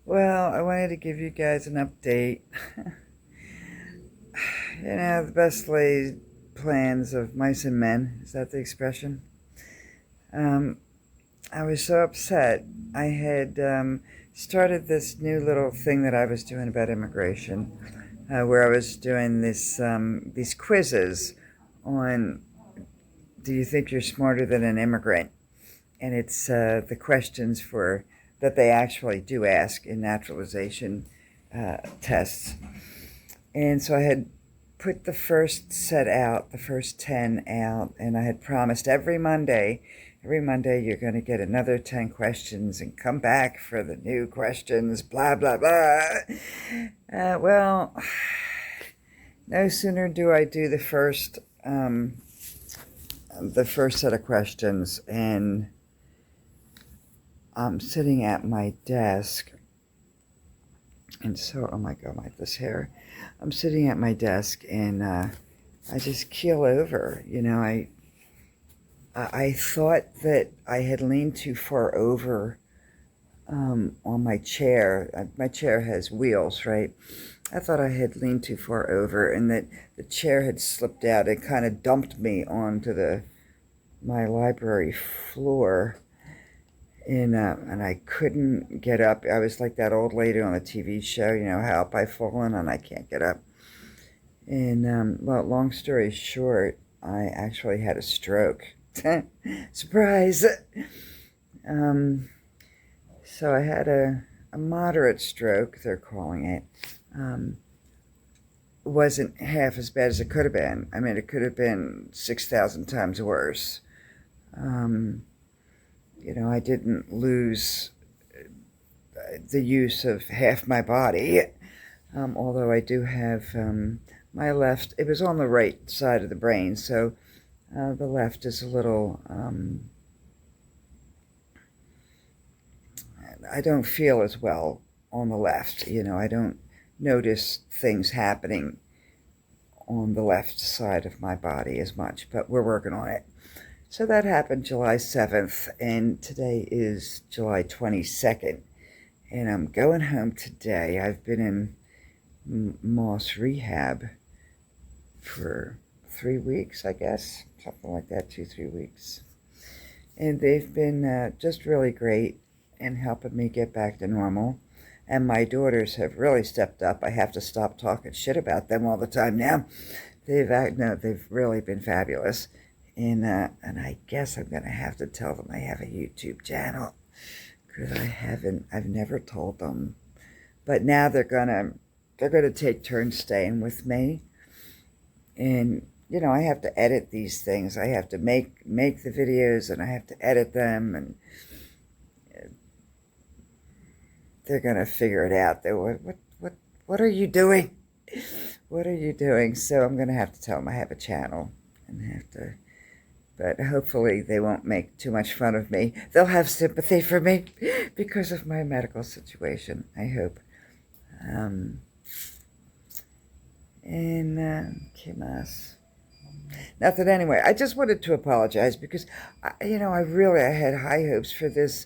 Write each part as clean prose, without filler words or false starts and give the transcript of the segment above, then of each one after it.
Well, I wanted to give you guys an update. The best laid plans of mice and men. Is that the expression? Um, I was so upset. I had started this new little thing that I was doing about immigration, where I was doing these quizzes on, do you think you're smarter than an immigrant? And it's the questions for that they actually do ask in naturalization tests. And so I had put the first set out, the first 10 out, and I had promised every Monday you're going to get another 10 questions and come back for the new questions, blah, blah, blah. Well, no sooner do I do the first set of questions, and I'm sitting at my desk, and so, oh my God, this hair. I'm sitting at my desk, and I just keel over. I thought that I had leaned too far over on my chair. My chair has wheels, right? I thought I had leaned too far over, and that the chair had slipped out. It kind of dumped me onto my library floor. And I couldn't get up. I was like that old lady on the TV show, how up I've fallen and I can't get up. And, well, long story short, I actually had a stroke. Surprise! So I had a moderate stroke, they're calling it. It wasn't half as bad as it could have been. I mean, it could have been 6,000 times worse. I didn't lose the use of half my body, although I do have my left. It was on the right side of the brain, so the left is a little, I don't feel as well on the left. I don't notice things happening on the left side of my body as much, but we're working on it. So that happened July 7th, and today is July 22nd, and I'm going home today. I've been in Moss Rehab for 3 weeks, I guess, something like that, 2-3 weeks. And they've been just really great in helping me get back to normal. And my daughters have really stepped up. I have to stop talking shit about them all the time now. They've really been fabulous. And I guess I'm going to have to tell them I have a YouTube channel, because I've never told them. But now they're going to take turns staying with me. And, I have to edit these things. I have to make the videos, and I have to edit them, and they're going to figure it out. What are you doing? What are you doing? So I'm going to have to tell them I have a channel, and have to. But hopefully they won't make too much fun of me. They'll have sympathy for me because of my medical situation, I hope. ¿Qué más? Nothing anyway. I just wanted to apologize because, I had high hopes for this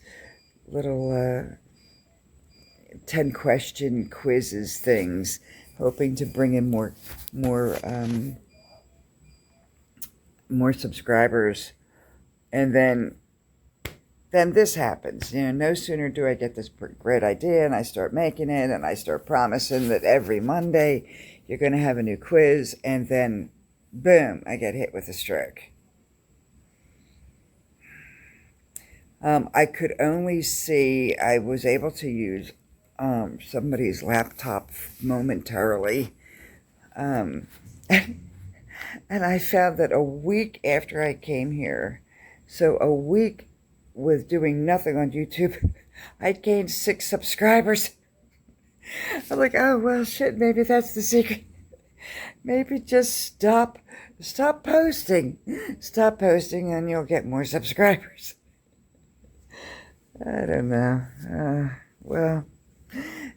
little 10 question quizzes things, hoping to bring in more subscribers, and then this happens. No sooner do I get this great idea, and I start making it, and I start promising that every Monday you're going to have a new quiz, and then boom, I get hit with a stroke. I could only see, I was able to use somebody's laptop momentarily, and I found that a week after I came here, so a week with doing nothing on YouTube, I'd gained 6 subscribers. I'm like, oh, well, shit, maybe that's the secret. Maybe just stop posting. Stop posting and you'll get more subscribers. I don't know. Well,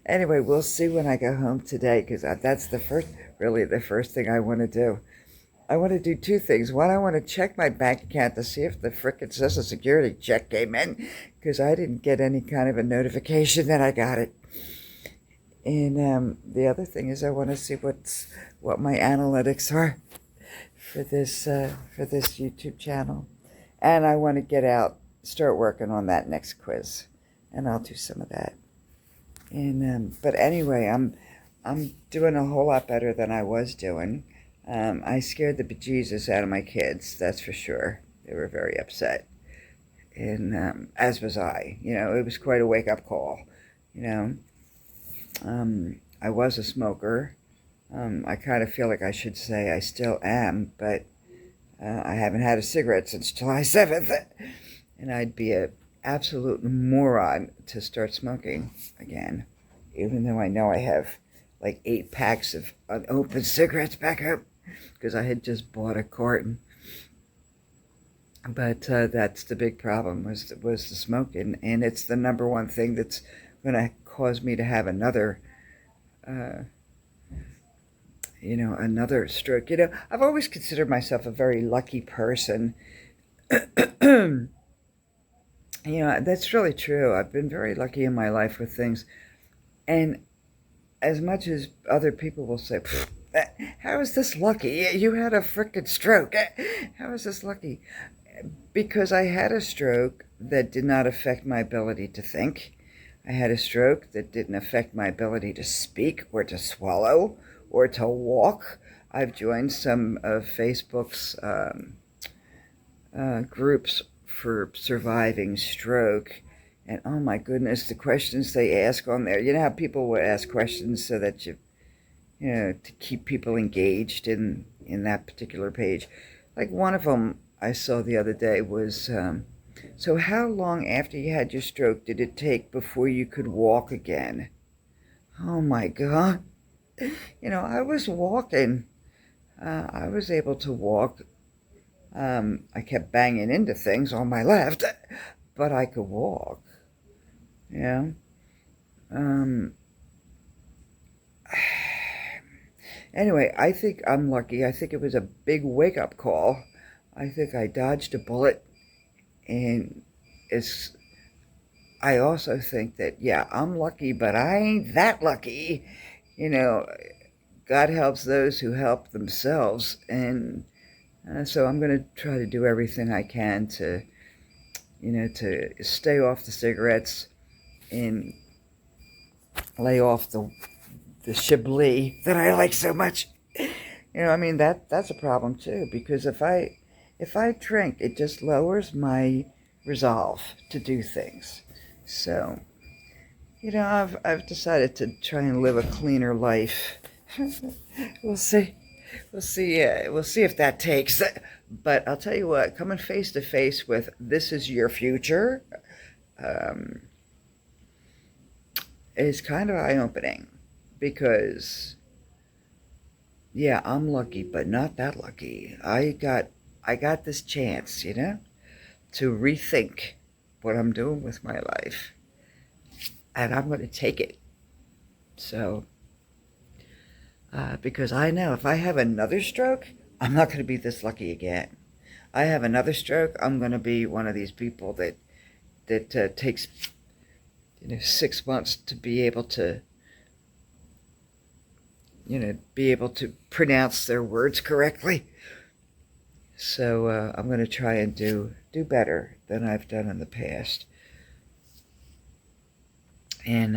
anyway, we'll see when I go home today, because that's the first thing I want to do. I want to do 2 things. One, I want to check my bank account to see if the frickin' Social Security check came in, because I didn't get any kind of a notification that I got it. And the other thing is I want to see what my analytics are for this YouTube channel. And I want to start working on that next quiz. And I'll do some of that. And but anyway, I'm doing a whole lot better than I was doing. I scared the bejesus out of my kids, that's for sure. They were very upset. And as was I. You know, it was quite a wake-up call. You know, I was a smoker. I kind of feel like I should say I still am, but I haven't had a cigarette since July 7th. And I'd be an absolute moron to start smoking again, even though I know I have like 8 packs of unopened cigarettes back home because I had just bought a carton. But that's the big problem was the smoking, and it's the number one thing that's going to cause me to have another, another stroke. You know, I've always considered myself a very lucky person. You know, that's really true. I've been very lucky in my life with things. And as much as other people will say, how is this lucky? You had a frickin' stroke. How is this lucky? Because I had a stroke that did not affect my ability to think. I had a stroke that didn't affect my ability to speak or to swallow or to walk. I've joined some of Facebook's groups for surviving stroke, and oh my goodness, the questions they ask on there. You know how people will ask questions so that you know, to keep people engaged in that particular page. Like one of them I saw the other day was, so how long after you had your stroke did it take before you could walk again? Oh my God. You know, I was walking. I was able to walk. I kept banging into things on my left, but I could walk. Yeah. Anyway, I think I'm lucky. I think it was a big wake-up call. I think I dodged a bullet, and I also think that, yeah, I'm lucky, but I ain't that lucky. You know, God helps those who help themselves, and so I'm going to try to do everything I can to, to stay off the cigarettes and lay off the Chablis that I like so much. You know, I mean, that's a problem too, because if I drink, it just lowers my resolve to do things. So, you know, I've decided to try and live a cleaner life. We'll see. We'll see if that takes. But I'll tell you what, coming face to face with this is your future is kind of eye-opening, because yeah, I'm lucky, but not that lucky. I got this chance, you know, to rethink what I'm doing with my life, and I'm going to take it. So, because I know if I have another stroke, I'm not going to be this lucky again. I have another stroke, I'm going to be one of these people that takes 6 months to be able to pronounce their words correctly. So I'm going to try and do better than I've done in the past. And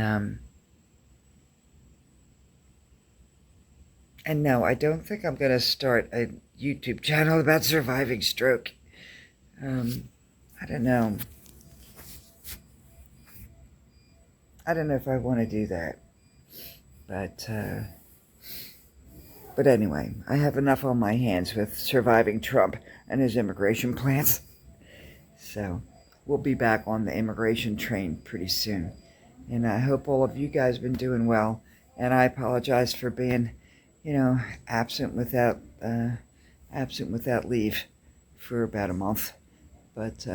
no, I don't think I'm going to start a YouTube channel about surviving stroke. I don't know. I don't know if I want to do that. But anyway, I have enough on my hands with surviving Trump and his immigration plans. So we'll be back on the immigration train pretty soon. And I hope all of you guys have been doing well. And I apologize for being, absent without leave for about a month. But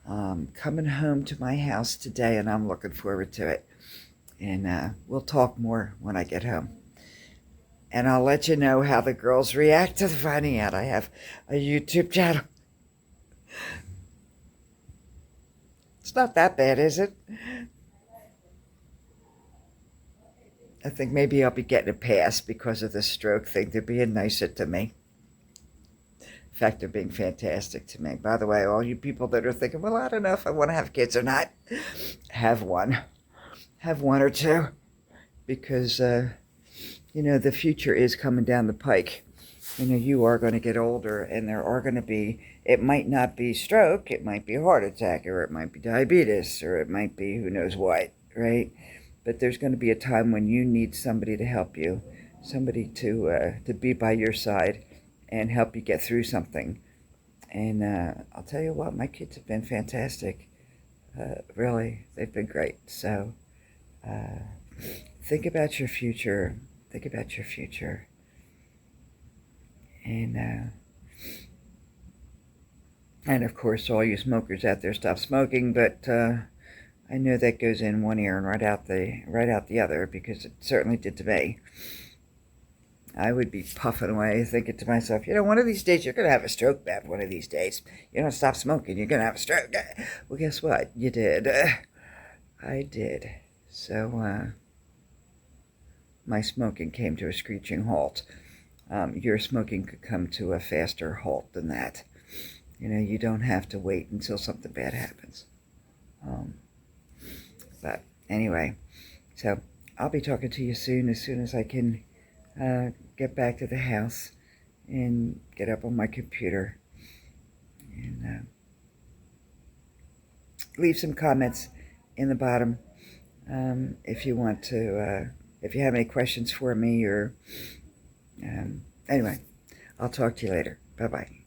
I'm coming home to my house today, and I'm looking forward to it. And we'll talk more when I get home. And I'll let you know how the girls react to finding out I have a YouTube channel. It's not that bad, is it? I think maybe I'll be getting a pass because of the stroke thing. They're being nicer to me. In fact, they're being fantastic to me. By the way, all you people that are thinking, well, I don't know if I want to have kids or not, have one. Have one or two. Because, the future is coming down the pike. You are going to get older, and there are going to be, it might not be stroke, it might be a heart attack, or it might be diabetes, or it might be who knows what, right? But there's going to be a time when you need somebody to help you, somebody to be by your side and help you get through something. And I'll tell you what, my kids have been fantastic. Really, they've been great. So think about your future. Think about your future. And of course, all you smokers out there, stop smoking. But I know that goes in one ear and right out the other, because it certainly did to me. I would be puffing away, thinking to myself, one of these days you're going to have a stroke, Bev. One of these days, you don't stop smoking, you're going to have a stroke. Well, guess what? You did. I did. So my smoking came to a screeching halt. Your smoking could come to a faster halt than that. You don't have to wait until something bad happens. But anyway, so I'll be talking to you soon as I can get back to the house and get up on my computer and leave some comments in the bottom if you want to, if you have any questions for me, or anyway, I'll talk to you later. Bye-bye.